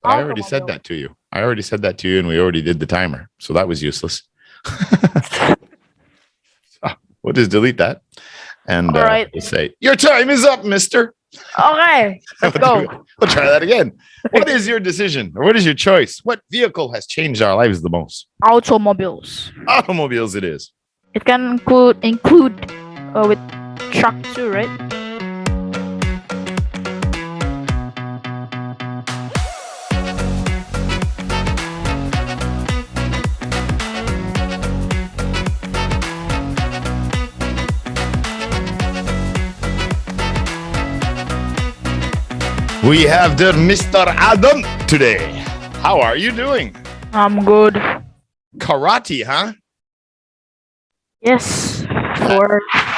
But I already said that to you. And we already did the timer. So that was useless. So we'll just delete that. And All we'll say, your time is up, mister. Okay, let's go. We'll try that again. What is your decision? Or what is your choice? What vehicle has changed our lives the most? Automobiles. Automobiles it is. It can include with truck too, right? We have the Mr. Adamt today. How are you doing? I'm good. Karate, huh? Yes,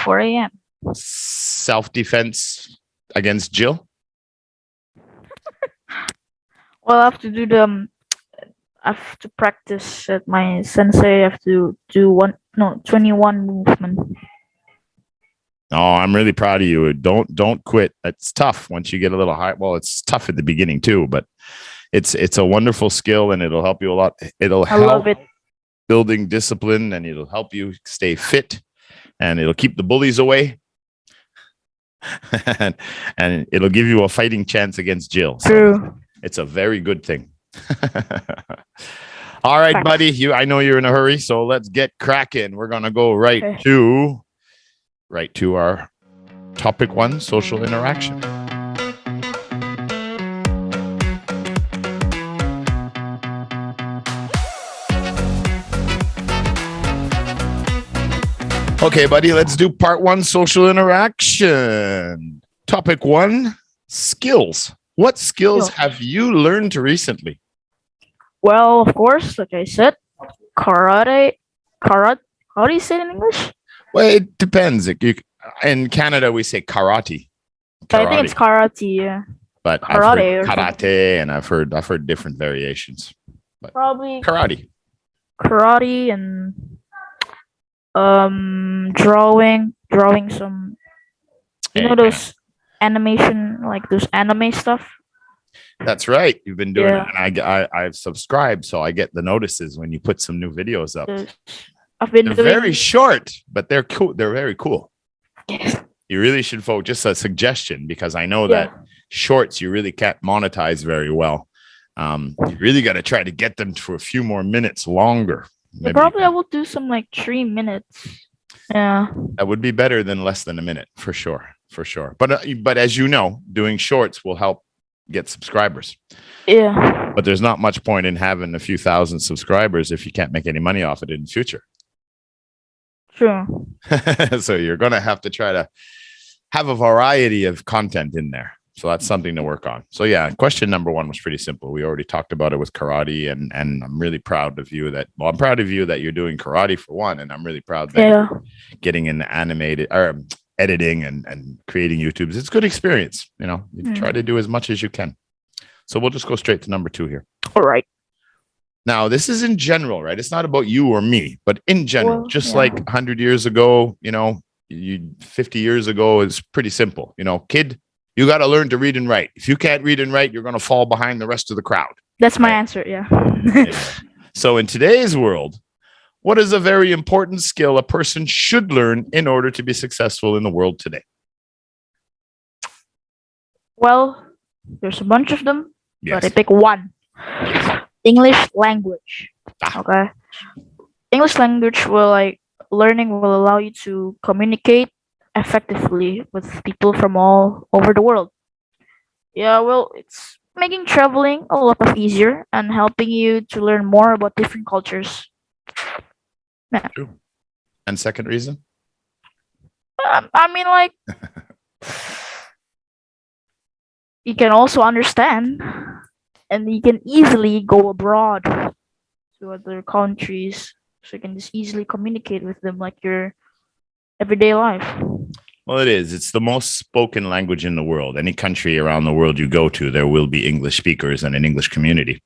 4 a.m. Self-defense against Jill? Well, I have to do I have to practice at my sensei. I have to do 21 movement. Oh, I'm really proud of you. Don't quit. It's tough once you get a little high. Well, it's tough at the beginning too, but it's a wonderful skill and it'll help you a lot. I love it. Building discipline and it'll help you stay fit and it'll keep the bullies away. and it'll give you a fighting chance against Jill. So True. it's a very good thing. All right, buddy. I know you're in a hurry, so let's get cracking. We're gonna go right to our topic 1, social interaction. Okay, buddy, let's do part 1, social interaction. Topic 1, skills. What skills have you learned recently? Well, of course, like I said, karate. How do you say it in English? Well, it depends. In Canada, we say karate. I think it's karate, yeah. But karate I've heard karate, and I've heard different variations. But probably karate and drawing some, those animation, like those anime stuff. That's right. You've been doing it, and I've subscribed, so I get the notices when you put some new videos up. They're very short, but they're cool. They're very cool. Yes. You really should focus. Just a suggestion, because I know that shorts you really can't monetize very well. You really got to try to get them for a few more minutes longer. Probably I will do some like 3 minutes. Yeah, that would be better than less than a minute for sure. But as you know, doing shorts will help get subscribers. Yeah. But there's not much point in having a few thousand subscribers if you can't make any money off it in the future. True. So you're going to have to try to have a variety of content in there. So that's something to work on. So yeah, question number 1 was pretty simple. We already talked about it with karate, and I'm really proud of you I'm proud of you that you're doing karate for one, and I'm really proud that you're getting in animated or editing and creating YouTubes. It's a good experience. You try to do as much as you can. So we'll just go straight to number 2 here. All right. Now, this is in general, right? It's not about you or me, but in general, like 100 years ago, 50 years ago is pretty simple. Kid, you got to learn to read and write. If you can't read and write, you're going to fall behind the rest of the crowd. That's my answer, yeah. So in today's world, what is a very important skill a person should learn in order to be successful in the world today? Well, there's a bunch of them, yes. But I pick one. Yes. English language. Okay. English language learning will allow you to communicate effectively with people from all over the world. Yeah, well, it's making traveling a lot easier and helping you to learn more about different cultures. Yeah. True. And second reason? You can also understand, and you can easily go abroad to other countries, so you can just easily communicate with them like your everyday life. Well, it is. It's the most spoken language in the world. Any country around the world you go to, there will be English speakers and an English community.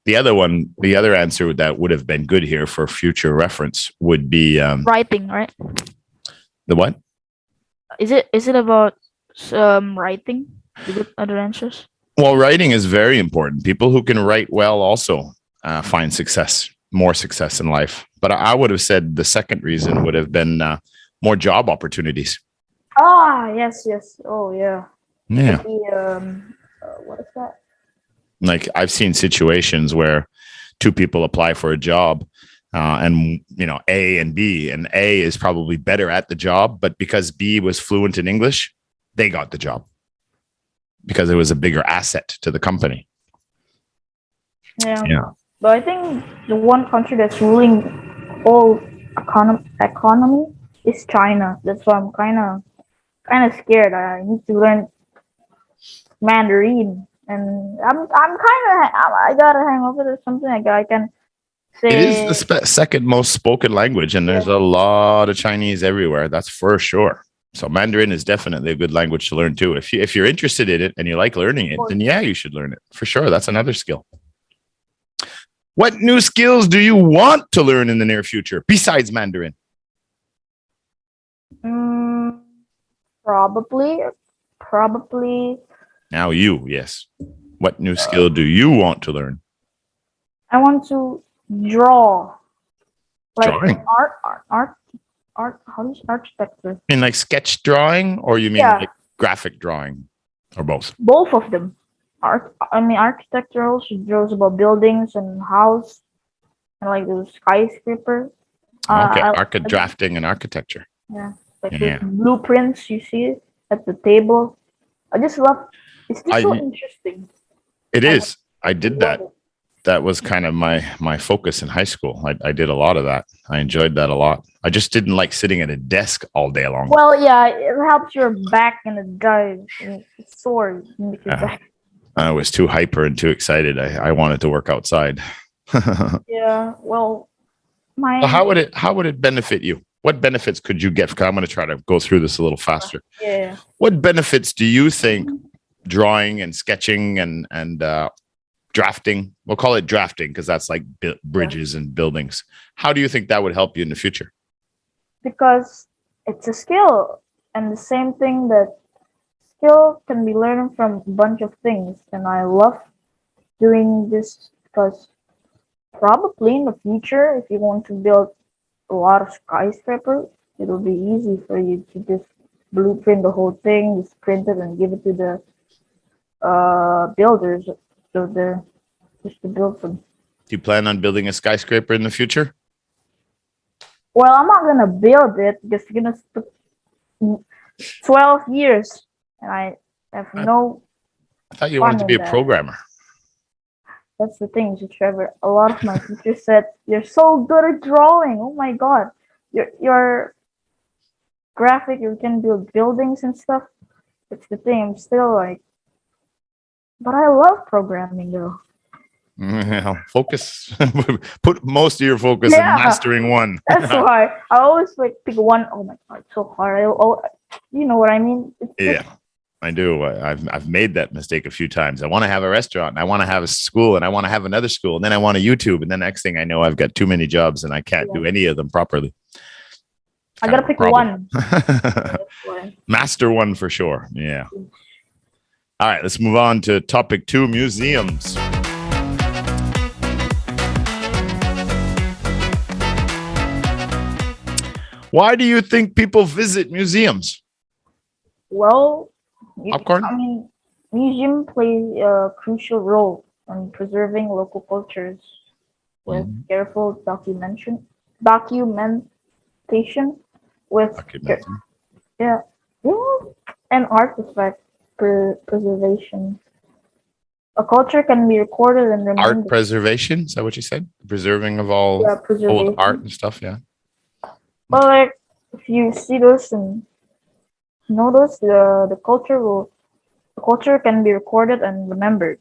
The other answer that would have been good here for future reference would be writing, right? The what? Is it about writing? The good other answers? Well, writing is very important. People who can write well also find more success in life. But I would have said the second reason would have been more job opportunities. Yes. Oh, yeah. Yeah. What is that? Like I've seen situations where two people apply for a job and, A and B, and A is probably better at the job, but because B was fluent in English, they got the job because it was a bigger asset to the company. Yeah. But I think the one country that's ruling all economy is China. That's why I'm kind of scared. I need to learn Mandarin, and I gotta hang over there something like I can say. It is the second most spoken language, and there's a lot of Chinese everywhere. That's for sure. So Mandarin is definitely a good language to learn too. If you're interested in it and you like learning it, then yeah, you should learn it for sure. That's another skill. What new skills do you want to learn in the near future besides Mandarin? Probably. Now yes. What new skill do you want to learn? I want to draw. Like Drawing? Art. How is architecture? In like sketch drawing, or you mean like graphic drawing, or both? Both of them. Architecture also draws about buildings and house, and like the skyscraper. Drafting and architecture. Yeah, like blueprints you see at the table. I just love. It's just so interesting. It is. I did that. That was kind of my focus in high school. I did a lot of that. I enjoyed that a lot. I just didn't like sitting at a desk all day long. Well, yeah, it helps your back and it drives. It's sore. I was too hyper and too excited. I wanted to work outside. Yeah. Well, how would it benefit you? What benefits could you get? I'm going to try to go through this a little faster. Yeah. What benefits do you think drawing and sketching and drafting? We'll call it drafting because that's like bridges and buildings. How do you think that would help you in the future? Because it's a skill, and the same thing that skill can be learned from a bunch of things. And I love doing this because probably in the future, if you want to build a lot of skyscrapers, it'll be easy for you to just blueprint the whole thing, just print it and give it to the builders. So they're just to build them. Do you plan on building a skyscraper in the future? Well, I'm not gonna build it because it's gonna take 12 years, and I have no. I thought you wanted to be a programmer. That's the thing, Trevor. A lot of my teachers said, "You're so good at drawing. Oh my God, you're graphic. You can build buildings and stuff." That's the thing. I'm still like, but I love programming though. Focus. Put most of your focus in mastering one. That's why I always like pick one. Oh my God, it's so hard. You know what I mean? I do. I've made that mistake a few times. I want to have a restaurant, and I want to have a school, and I want to have another school, and then I want a YouTube, and then next thing I know, I've got too many jobs, and I can't do any of them properly. I gotta pick one. Master one for sure. Yeah. All right, let's move on to topic 2, museums. Why do you think people visit museums? Well, Popcorn? Museum play a crucial role in preserving local cultures with careful documentation with and artifact preservation. A culture can be recorded and remembered. Art preservation? Is that what you said? Preserving of all old art and stuff, yeah. Well, like if you see those and notice the culture can be recorded and remembered,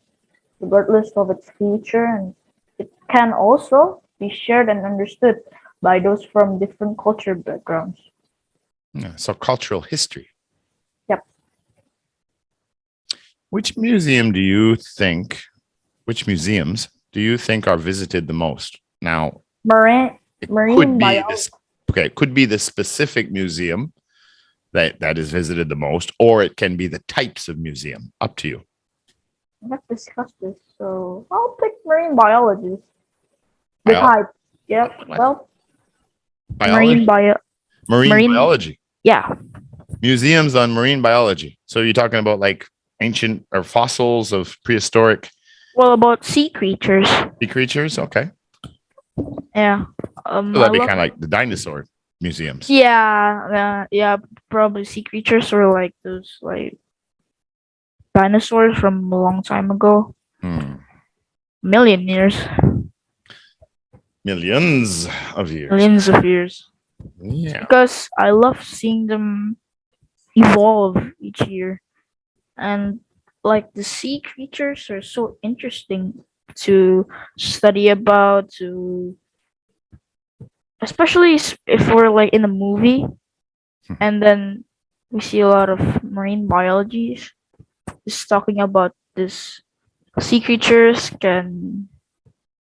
regardless of its future, and it can also be shared and understood by those from different culture backgrounds. Yeah, so cultural history. Yep. Which museums do you think are visited the most? Now, marine it could be the specific museum that is visited the most, or it can be the types of museum. Up to you. Let's discuss this. So I'll pick marine biologist. The Bio- type. Yep. What? Well, Biology? Marine biology. Yeah. Museums on marine biology. So you're talking about like ancient or fossils of prehistoric Well, about sea creatures. sea creatures? Okay. Yeah. So that'd be kind of like the dinosaur museums. Yeah. Probably sea creatures or like those like dinosaurs from a long time ago. Million years. Millions of years. Millions of years. Yeah. Because I love seeing them evolve each year. And like the sea creatures are so interesting to study about, to especially if we're like in a movie and then we see a lot of marine biology just talking about this sea creatures can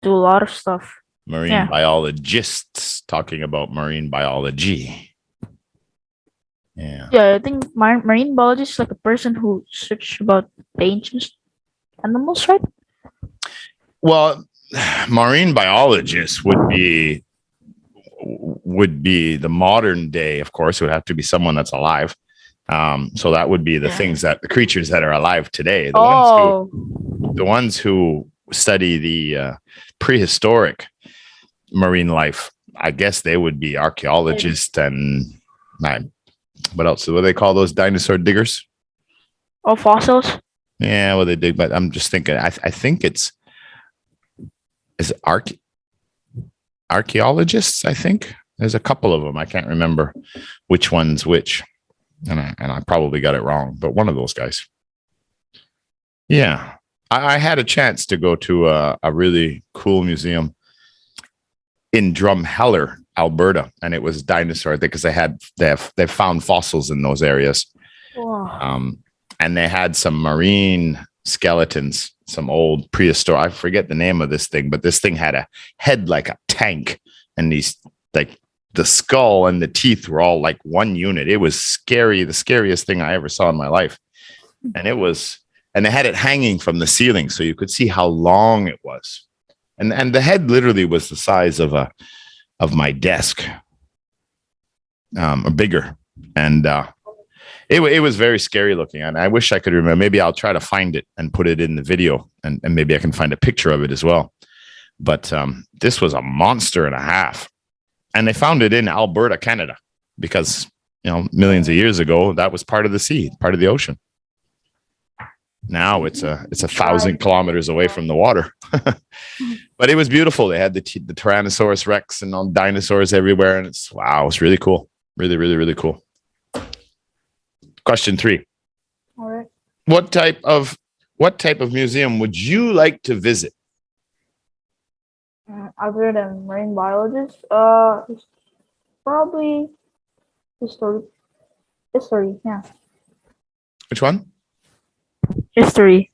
do a lot of stuff. Marine biologists talking about marine biology. Yeah, I think marine biologist is like a person who search about ancient animals, right? Well, marine biologists would be the modern day, of course. It would have to be someone that's alive. So that would be the things that the creatures that are alive today. The ones who study the prehistoric marine life, I guess they would be archaeologists and what else? What do they call those dinosaur diggers? Oh, fossils. Yeah, well, they dig, but I'm just thinking. I think is archaeologists. I think there's a couple of them. I can't remember which one's which, and I probably got it wrong. But one of those guys. Yeah, I had a chance to go to a really cool museum in Drumheller, Alberta, and it was dinosaur because they found fossils in those areas. Wow. And they had some marine skeletons, some old prehistoric. I forget the name of this thing, but this thing had a head like a tank, and these like the skull and the teeth were all like one unit. It was scary, the scariest thing I ever saw in my life. And they had it hanging from the ceiling, so you could see how long it was. And the head literally was the size of my desk, or bigger. And it was very scary looking. And I wish I could remember. Maybe I'll try to find it and put it in the video, and maybe I can find a picture of it as well. But this was a monster and a half. And they found it in Alberta, Canada, because, millions of years ago, that was part of the sea, part of the ocean. Now it's 1,000 kilometers away from the water. But it was beautiful. They had the Tyrannosaurus Rex and all dinosaurs everywhere. And it's really cool. Really, really, really cool. Question 3. All right. What type of museum would you like to visit? Other than marine biologist, probably history. Yeah. Which one? History.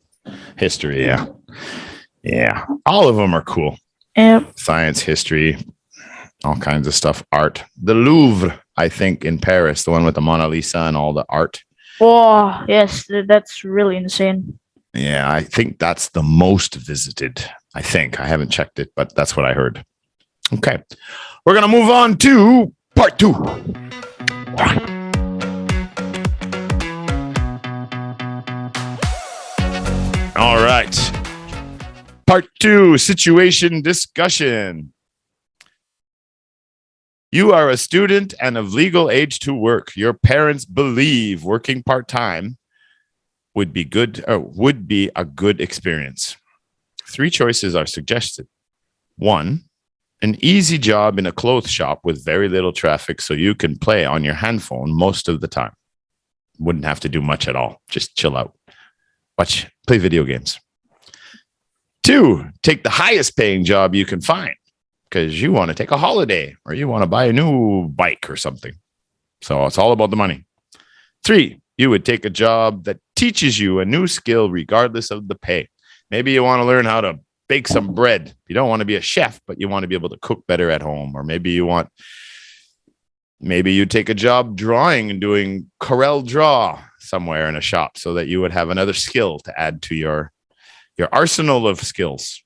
Yeah. Yeah. All of them are cool. Yep. Science, history, all kinds of stuff. Art. The Louvre, I think, in Paris, the one with the Mona Lisa and all the art. Oh, yes. That's really insane. Yeah, I think that's the most visited. I think. I haven't checked it, but that's what I heard. Okay. We're going to move on to part 2. All right. Part 2, situation discussion. You are a student and of legal age to work. Your parents believe working part-time would be a good experience. 3 choices are suggested. 1, an easy job in a clothes shop with very little traffic so you can play on your handphone most of the time. Wouldn't have to do much at all. Just chill out. Play video games. 2, take the highest paying job you can find because you want to take a holiday or you want to buy a new bike or something. So it's all about the money. 3, you would take a job that teaches you a new skill regardless of the pay. Maybe you want to learn how to bake some bread. You don't want to be a chef, but you want to be able to cook better at home. Or maybe you take a job drawing and doing Corel Draw somewhere in a shop so that you would have another skill to add to your your arsenal of skills.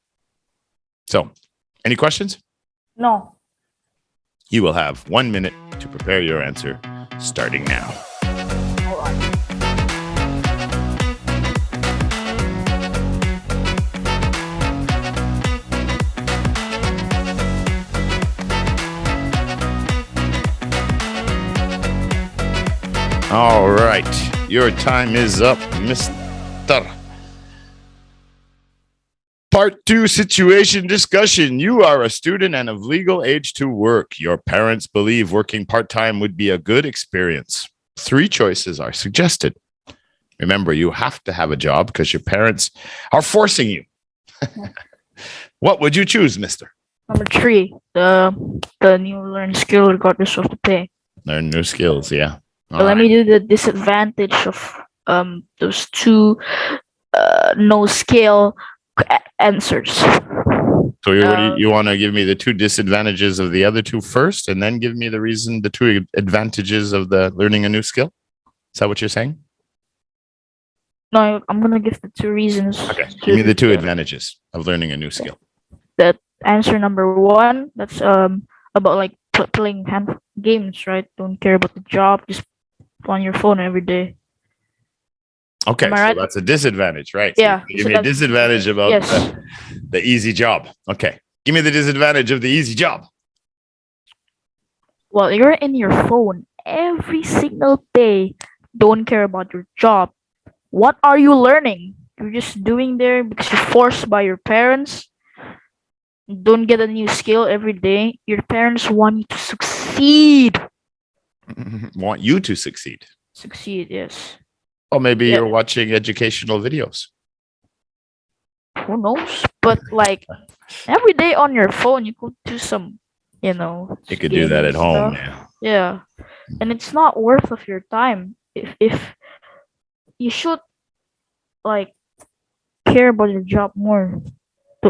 So, any questions? No. You will have 1 minute to prepare your answer starting now. All right, your time is up, Mr. Part 2, situation discussion. You are a student and of legal age to work. Your parents believe working part-time would be a good experience. 3 choices are suggested. Remember, you have to have a job because your parents are forcing you. What would you choose, mister? Number 3, the new learn skill regardless of the pay. Learn new skills, yeah. So let me do the disadvantage of those 2 no skill answers. So you want to give me the 2 disadvantages of the other 2 first, and then give me the 2 advantages of the learning a new skill? Is that what you're saying? No, I'm gonna give the 2 reasons. Okay, give me the 2 advantages of learning a new skill. That answer number 1, that's about like playing hand games, right? Don't care about the job, just on your phone every day. Okay, so right? that's a disadvantage, right? Yeah. So give me a disadvantage about the easy job. Okay, give me the disadvantage of the easy job. Well, you're in your phone every single day. Don't care about your job. What are you learning? You're just doing there because you're forced by your parents. Don't get a new skill every day. Your parents want you to succeed. Want you to succeed. Succeed, yes. Or maybe you're watching educational videos. Who knows? But like every day on your phone, you could do some, you could do that at home. Yeah. And it's not worth of your time. If you should like care about your job more.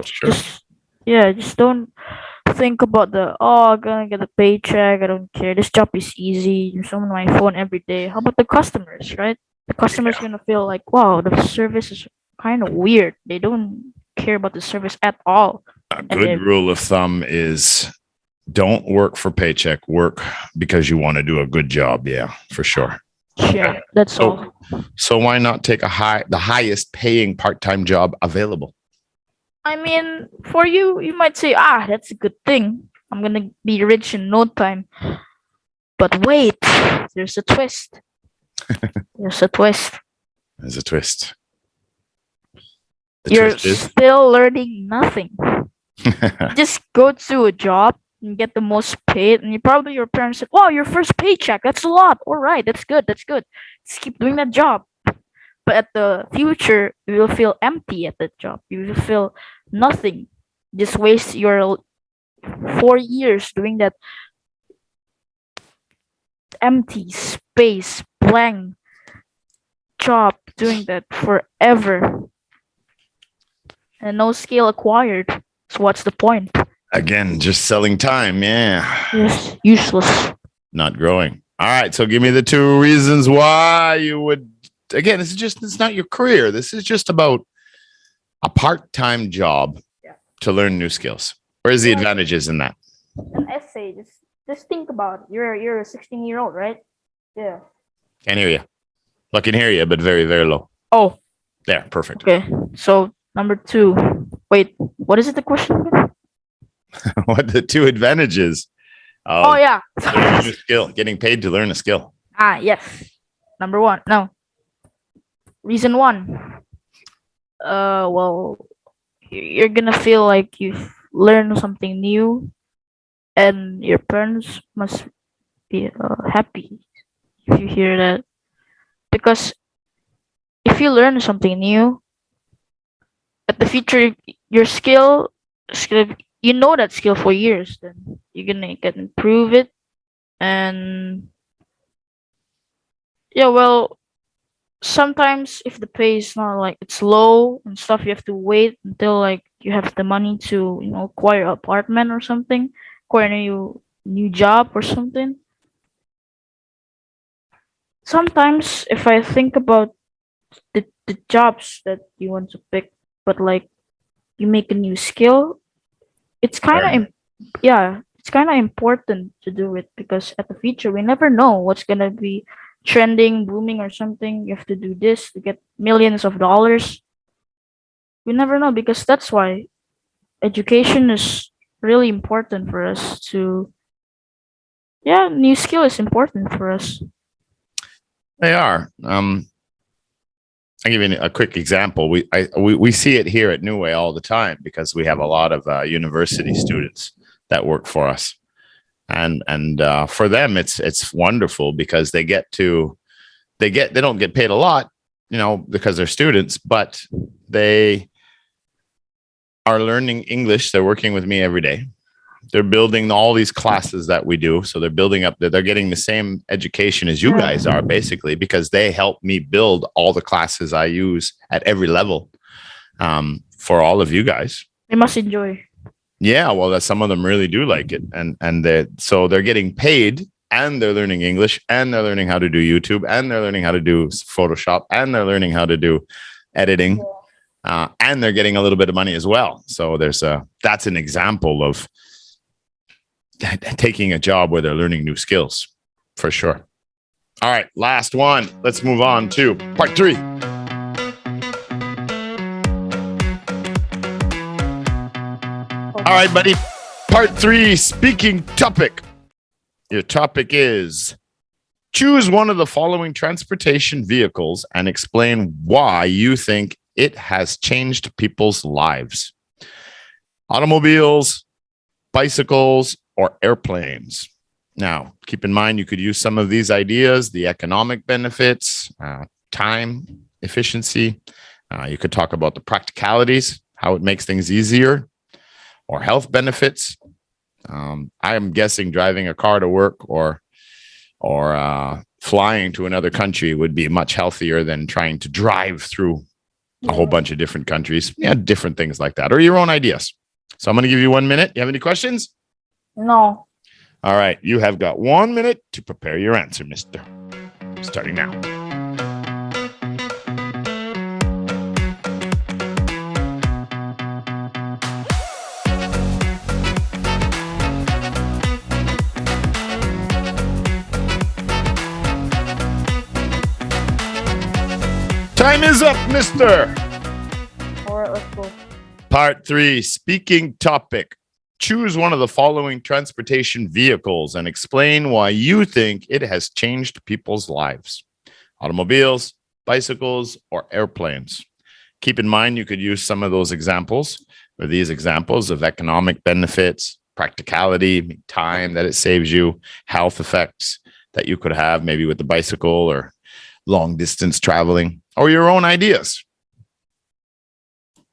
Sure. Just don't think about I'm gonna get a paycheck. I don't care. This job is easy. I'm on my phone every day. How about the customers, right? The customers are gonna feel like, wow, the service is kind of weird. They don't care about the service at all. A good rule of thumb is don't work for paycheck. Work because you want to do a good job. Yeah, for sure. Yeah, that's all. So why not take the highest paying part-time job available? I mean, for you, you might say, that's a good thing. I'm gonna be rich in no time. But wait, there's a twist. There's a twist. There's a twist. You're still learning nothing. Just go to a job and get the most paid, and your parents said, wow, your first paycheck, that's a lot. All right, that's good. Just keep doing that job. But at the future, you will feel empty at that job. You will feel nothing. Just waste your 4 years doing that empty space, blank job, doing that forever. And no skill acquired. So what's the point? Again, just selling time. Yeah. Yes, useless. Not growing. All right. So give me the 2 reasons why you would. Again, it's not your career. This is just about a part-time job to learn new skills. Where's the advantages in that? An essay. Just think about it. You're a 16-year-old, right? Yeah. Can't hear you. I can hear you, but very, very low. Oh. There. Perfect. Okay. So number 2. Wait, what is it? The question again? What the 2 advantages? Yeah. Learning a new skill. Getting paid to learn a skill. Yes. Number 1. No. Reason 1. Well, you're gonna feel like you've learned something new, and your parents must be happy if you hear that, because if you learn something new, at the future, your skill, you know that skill for years, then you're gonna get improve it, and sometimes if the pay is not like it's low and stuff, you have to wait until like you have the money to acquire an apartment or something, acquire a new job or something. Sometimes if I think about the jobs that you want to pick, but like you make a new skill, it's kind of it's kind of important to do it, because at the future we never know what's gonna be trending, booming, or something. You have to do this to get millions of dollars. We never know, because that's why education is really important for us to. Yeah, new skill is important for us. They are. I'll give you a quick example. We see it here at New Way all the time, because we have a lot of university students that work for us, and for them it's wonderful, because they don't get paid a lot, because they're students, but they are learning English. They're working with me every day. They're building all these classes that we do. So they're building up, they're getting the same education as you guys are, basically, because they help me build all the classes I use at every level, for all of you guys. They must enjoy. Yeah, well, some of them really do like it. And they're getting paid, and they're learning English, and they're learning how to do YouTube, and they're learning how to do Photoshop, and they're learning how to do editing, and they're getting a little bit of money as well. So that's an example of taking a job where they're learning new skills, for sure. All right, last one. Let's move on to part 3. All right, buddy. Part 3, speaking topic. Your topic is: choose one of the following transportation vehicles and explain why you think it has changed people's lives. Automobiles, bicycles, or airplanes. Now, keep in mind, you could use some of these ideas: the economic benefits, time efficiency. You could talk about the practicalities, how it makes things easier, or health benefits. I am guessing driving a car to work or flying to another country would be much healthier than trying to drive through a whole bunch of different countries. Yeah, different things like that, or your own ideas. So I'm going to give you 1 minute. You have any questions? No. All right. You have got 1 minute to prepare your answer, mister. Starting now. Time is up, mister. All right, let's go. Part 3, speaking topic. Choose one of the following transportation vehicles and explain why you think it has changed people's lives. Automobiles, bicycles, or airplanes. Keep in mind, you could use some of those examples, or these examples of economic benefits, practicality, time that it saves you, health effects that you could have maybe with the bicycle or long distance traveling, or your own ideas.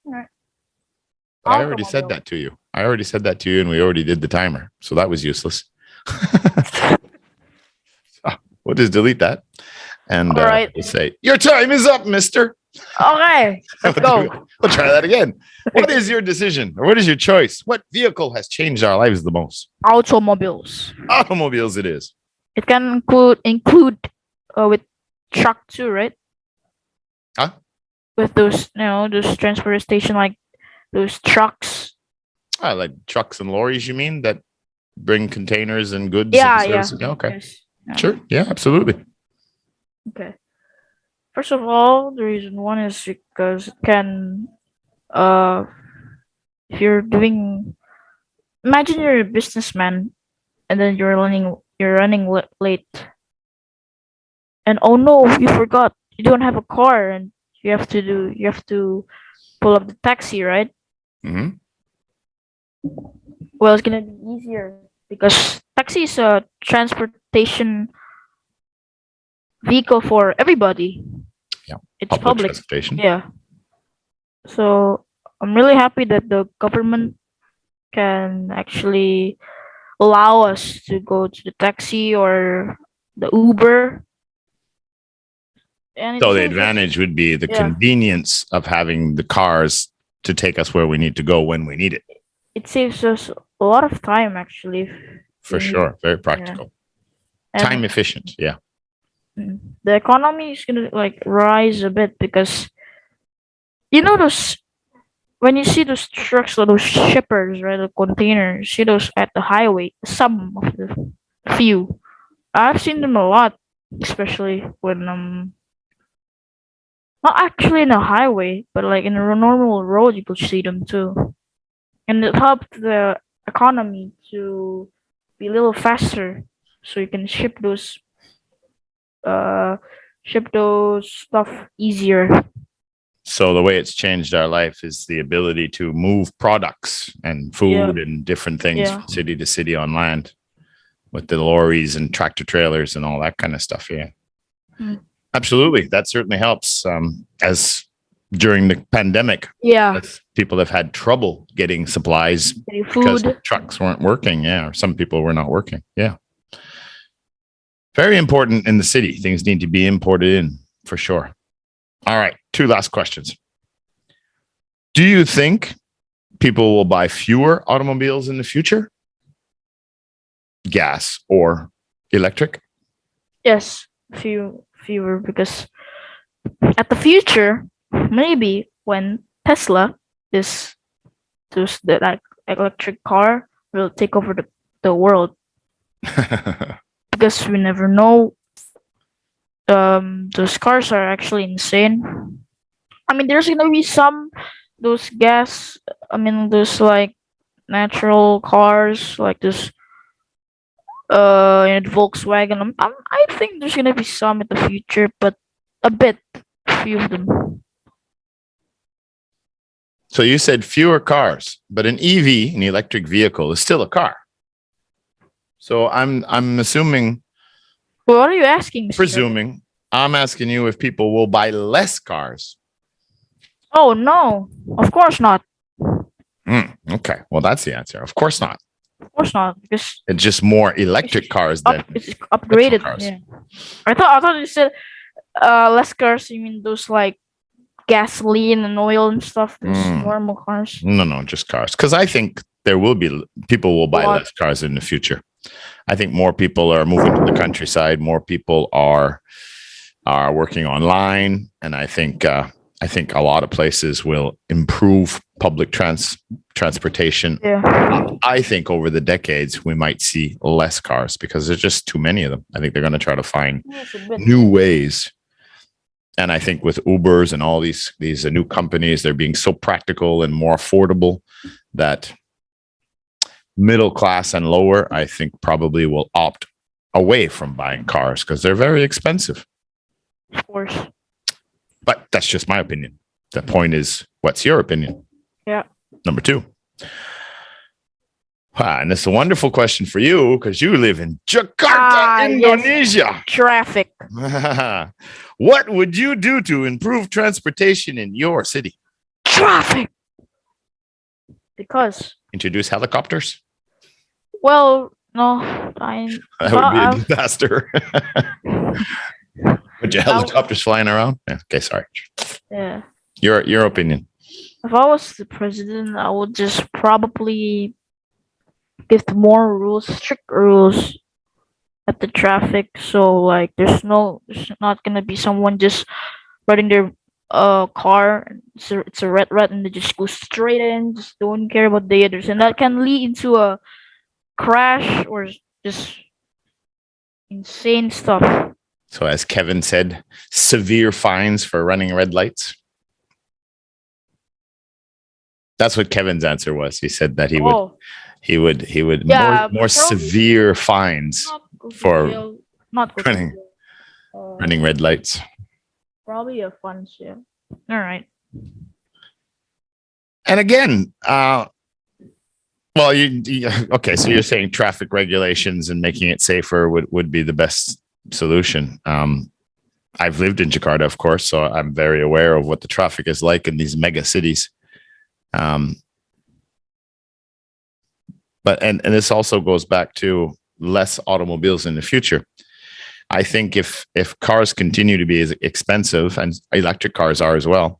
All right. I already said that to you. And we already did the timer. So that was useless. We'll just delete that. And right. We'll say, your time is up, mister. Okay, let's go. We'll try that again. What is your decision, or what is your choice? What vehicle has changed our lives the most? Automobiles. Automobiles it is. It can include with truck too, right? Huh? With those, those transportation, like those trucks. Like trucks and lorries, you mean, that bring containers and goods? Yeah. Okay. Yes. Yeah. Sure. Yeah, absolutely. Okay. First of all, the reason one is because it can, if you're doing, imagine you're a businessman, and then you're running late, and oh no, you forgot, you don't have a car, and you have to pull up the taxi, right? Mm-hmm. Well, it's gonna be easier because taxi is a transportation vehicle for everybody. Yeah, it's public transportation. Yeah. So I'm really happy that the government can actually allow us to go to the taxi or the Uber. And so the advantage would be the convenience of having the cars to take us where we need to go when we need it. It saves us a lot of time, actually. For sure. Very practical. Yeah. Time efficient. Yeah. The economy is going to rise a bit because those when you see those trucks or those shippers, right, the containers, see those at the highway, some of the few. I've seen them a lot, especially when not actually in a highway, but like in a normal road, you could see them too, and it helped the economy to be a little faster, so you can ship those stuff easier. So the way it's changed our life is the ability to move products and food and different things from city to city on land with the lorries and tractor trailers and all that kind of stuff. Yeah, absolutely. That certainly helps. As during the pandemic, as people have had trouble getting supplies because trucks weren't working. Yeah, or some people were not working. Yeah. Very important in the city. Things need to be imported in for sure. All right, 2 last questions. Do you think people will buy fewer automobiles in the future? Gas or electric? Yes, fewer, because at the future, maybe when Tesla is just that electric car will take over the world. Because we never know. Those cars are actually insane. I mean, there's gonna be those like natural cars, like this in Volkswagen. I think there's gonna be some in the future, but few of them. So you said fewer cars, but an EV, an electric vehicle, is still a car. So I'm assuming. Well, what are you asking? Presuming. I'm asking you if people will buy less cars. Oh, no. Of course not. Okay. Well, that's the answer. Of course not. Of course not. Because it's just more electric cars than it's upgraded. Cars. Yeah. I thought you said less cars. You mean those like gasoline and oil and stuff? Those normal cars? No, just cars. Because I think people will buy less cars in the future. I think more people are moving to the countryside. More people are working online, and I think a lot of places will improve public transportation. Yeah. I think over the decades we might see less cars because there's just too many of them. I think they're going to try to find new ways. And I think with Ubers and all these new companies, they're being so practical and more affordable that middle class and lower, I think, probably will opt away from buying cars because they're very expensive. Of course. But that's just my opinion. The point is, what's your opinion? Yeah. Number 2. And it's a wonderful question for you because you live in Jakarta, Indonesia. Yes. Traffic. What would you do to improve transportation in your city? Traffic. Because. Introduce helicopters? Well, no. That would be a disaster. Would you helicopters flying around? Yeah, okay, sorry. Yeah. Your opinion. If I was the president, I would just probably give more rules, strict rules at the traffic. So like there's not gonna be someone just riding their car. It's a red and they just go straight in, just don't care about the others, and that can lead into a crash or just insane stuff. So as Kevin said, severe fines for running red lights. That's what Kevin's answer was. He said that he would more severe fines for running red lights. Probably a fun shit. All right. And again, okay, so you're saying traffic regulations and making it safer would be the best solution. I've lived in Jakarta, of course, so I'm very aware of what the traffic is like in these mega cities. But this also goes back to less automobiles in the future. I think if cars continue to be as expensive, and electric cars are as well,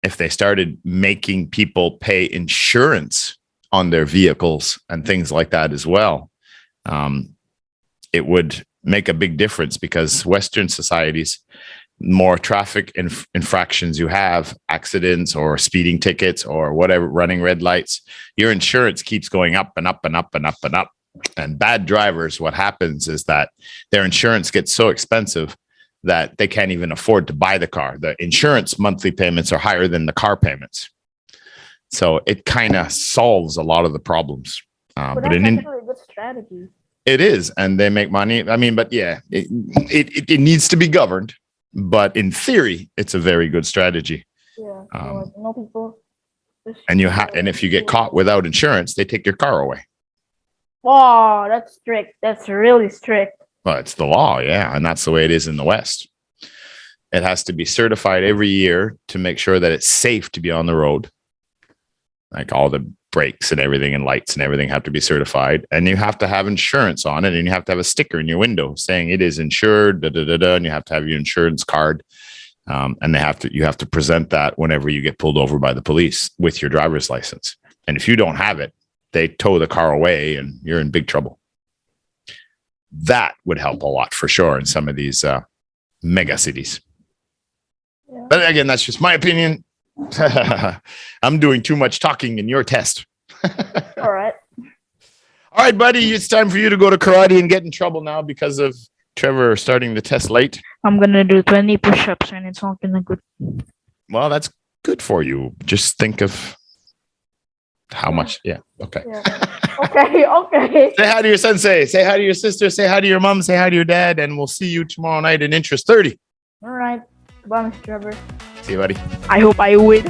if they started making people pay insurance on their vehicles and things like that as well, it would make a big difference because Western societies, more traffic infractions you have, accidents or speeding tickets or whatever, running red lights, your insurance keeps going up and up and up and up and up. And bad drivers, what happens is that their insurance gets so expensive that they can't even afford to buy the car. The insurance monthly payments are higher than the car payments. So it kind of solves a lot of the problems. But that's actually a good strategy. It is, and they make money. I mean, but yeah, it needs to be governed. But in theory, it's a very good strategy. Yeah, no people. And and if you get caught without insurance, they take your car away. Wow, that's strict. That's really strict. Well, it's the law, yeah, and that's the way it is in the West. It has to be certified every year to make sure that it's safe to be on the road. Like all the brakes and everything and lights and everything have to be certified, and you have to have insurance on it, and you have to have a sticker in your window saying it is insured, and you have to have your insurance card, and you have to present that whenever you get pulled over by the police with your driver's license. And if you don't have it, they tow the car away, and you're in big trouble. That would help a lot for sure in some of these mega cities. Yeah. But again, that's just my opinion. I'm doing too much talking in your test. All right. All right, buddy. It's time for you to go to karate and get in trouble now because of Trevor starting the test late. I'm going to do 20 push-ups and it's not going to good. Well, that's good for you. Just think of how much. Yeah. Okay. Yeah. Okay. Say hi to your sensei. Say hi to your sister. Say hi to your mom. Say hi to your dad. And we'll see you tomorrow night in Interest 30. All right. Goodbye, Mr. Trevor. See you, buddy. I hope I win.